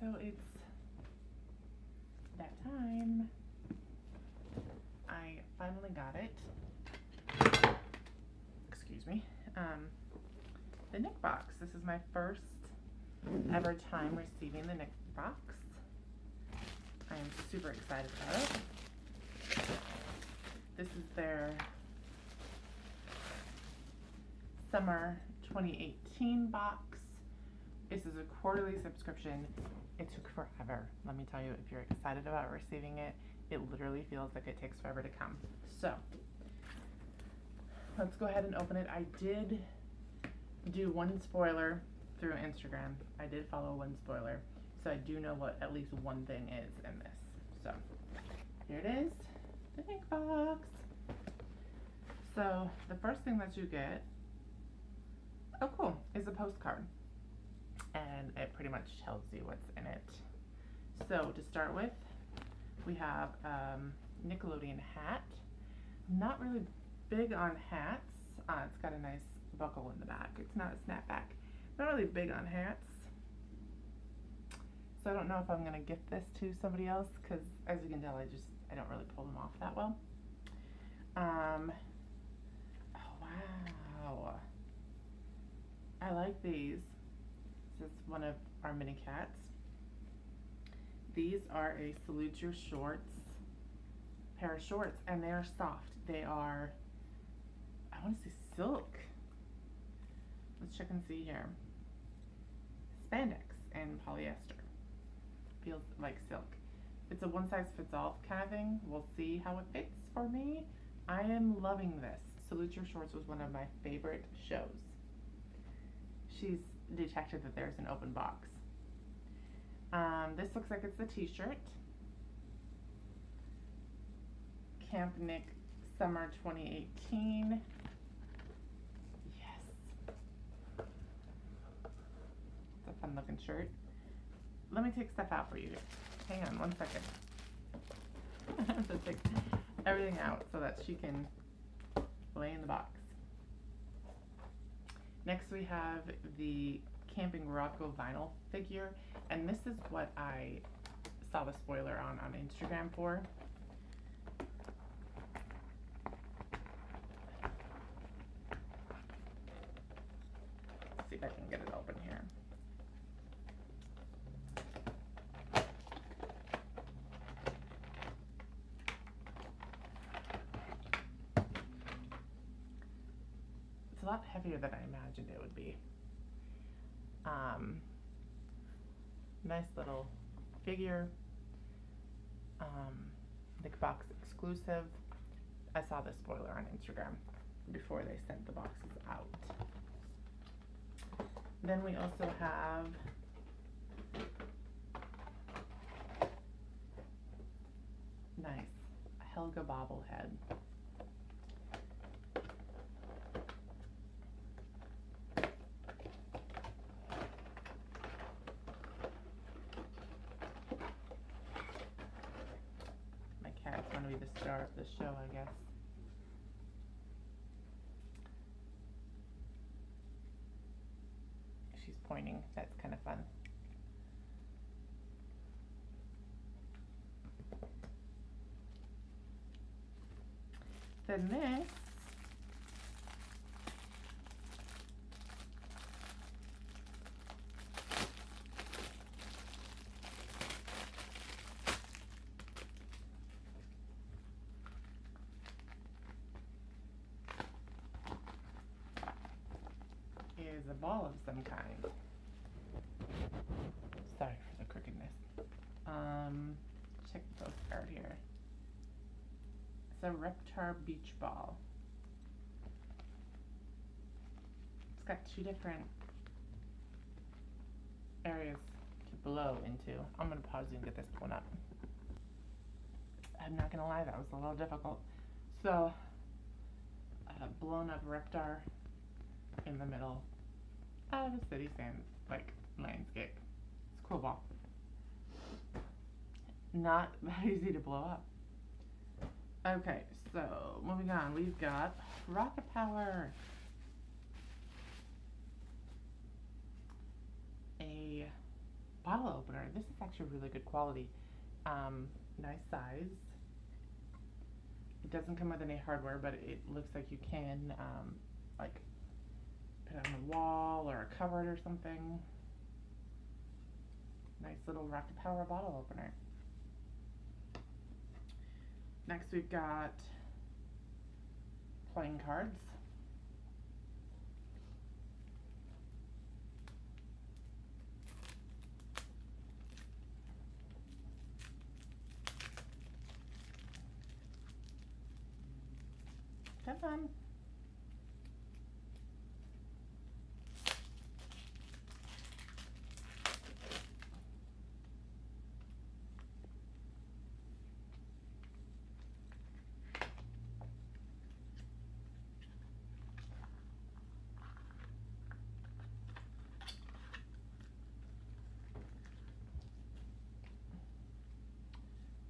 So it's that time. I finally got it. Excuse me. The NickBox. This is my first ever time receiving the NickBox. I am super excited about it. This is their summer 2018 box. This is a quarterly subscription. It took forever. Let me tell you, if you're excited about receiving it, it literally feels like it takes forever to come. So let's go ahead and open it. I did do one spoiler through Instagram. I did follow one spoiler, so I do know what at least one thing is in this. So here it is, the NickBox. So the first thing that you get, oh cool, is a postcard. And it pretty much tells you what's in it. So to start with, we have Nickelodeon hat. I'm not really big on hats. It's got a nice buckle in the back. It's not a snapback. Not really big on hats. So I don't know if I'm gonna gift this to somebody else because, as you can tell, I don't really pull them off that well. Oh wow, I like these. This is one of our mini cats. These are a Salute Your Shorts pair of shorts, and they are soft. They are, I want to say silk. Let's check and see here. Spandex and polyester. Feels like silk. It's a one size fits all kind of thing. We'll see how it fits for me. I am loving this. Salute Your Shorts was one of my favorite shows. She's detected that there's an open box. This looks like it's a t-shirt. Camp Nick Summer 2018. Yes. It's a fun looking shirt. Let me take stuff out for you. Hang on one second. I have to take everything out so that she can lay in the box. Next we have the Camping Rocco vinyl figure, and this is what I saw the spoiler on Instagram for. Let's see if I can get it open here. It's a lot heavier than I imagined it would be. Nice little figure. NickBox exclusive. I saw the spoiler on Instagram before they sent the boxes out. Then we also have nice Helga bobblehead. Cat's going to be the star of the show, I guess. She's pointing. That's kind of fun. Then this is a ball of some kind. Sorry for the crookedness. Check the postcard here. It's a Reptar beach ball. It's got two different areas to blow into. I'm gonna pause and get this one up. I'm not gonna lie, that was a little difficult. So, blown up Reptar in the middle of a city landscape. It's a cool ball. Not that easy to blow up. Okay, so moving on, we've got Rocket Power. A bottle opener. This is actually really good quality. Nice size. It doesn't come with any hardware, but it looks like you can like put it on the wall or a cupboard or something. Nice little Rocket Power bottle opener. Next we've got playing cards. Come on.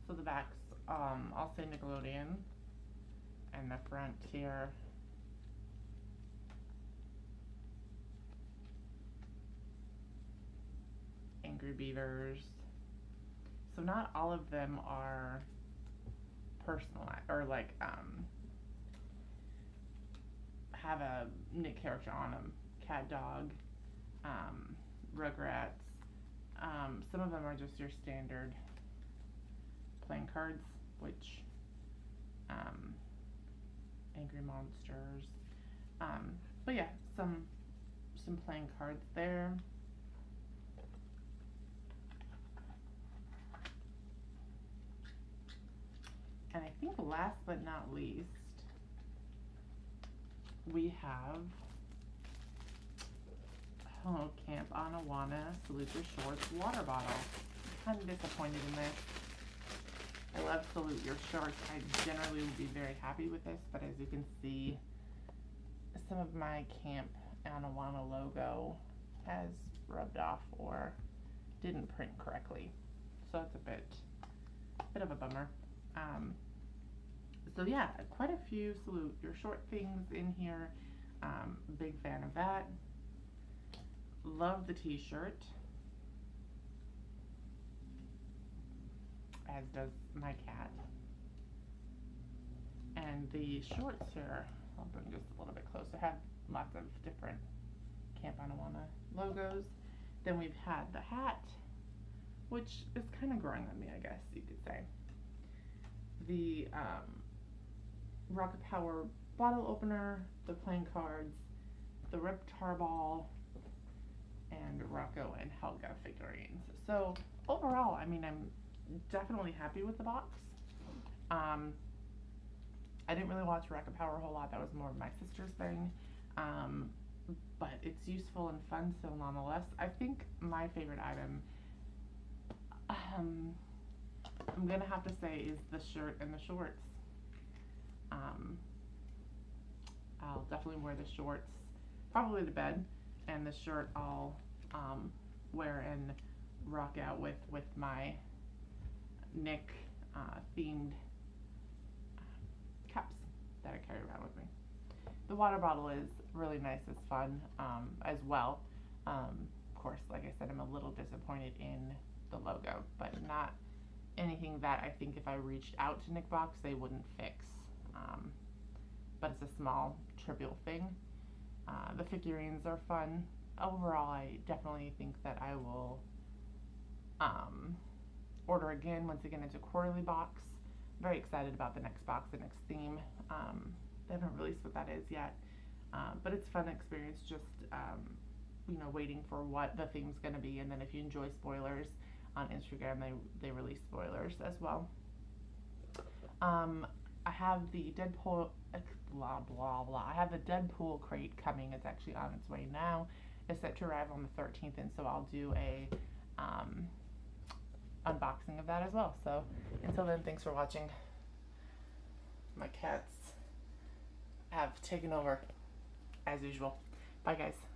So the back's I'll say Nickelodeon, and the front here Angry Beavers. So not all of them are personalized or like have a Nick character on them. Cat, Dog, Rugrats. Some of them are just your standard playing cards, which Angry Monsters. But yeah, some playing cards there. And I think last but not least, we have Hello Camp Anawana Salute Your Shorts water bottle. I'm kind of disappointed in this. I love Salute Your Shorts. I generally will be very happy with this, but as you can see, some of my Camp Anawana logo has rubbed off or didn't print correctly. So it's a bit of a bummer. So yeah, quite a few Salute Your Short things in here. Big fan of that. Love the t-shirt, as does my cat. And the shorts here, I'll bring this a little bit closer, have lots of different Camp Anawana logos. Then we've had the hat, which is kind of growing on me, I guess you could say. The Rocket Power bottle opener, the playing cards, the Reptar ball, and Rocco and Helga figurines. So overall, I mean, I'm definitely happy with the box. I didn't really watch Rocket Power a whole lot. That was more of my sister's thing. But it's useful and fun still nonetheless. I think my favorite item, I'm gonna have to say, is the shirt and the shorts. I'll definitely wear the shorts probably to bed, and the shirt I'll wear and rock out with my Nick themed cups that I carry around with me. The water bottle is really nice. It's fun as well. Of course, like I said, I'm a little disappointed in the logo, but not anything that I think if I reached out to NickBox they wouldn't fix. But it's a small trivial thing. The figurines are fun. Overall, I definitely think that I will order again. Once again, it's a quarterly box. Very excited about the next box, the next theme. They haven't released what that is yet, but it's a fun experience. Just you know, waiting for what the theme's going to be, and then if you enjoy spoilers on Instagram, they release spoilers as well. I have the Deadpool blah blah blah. I have the Deadpool crate coming. It's actually on its way now. It's set to arrive on the 13th, and so I'll do a unboxing of that as well. So until then, thanks for watching. My cats have taken over as usual. Bye guys.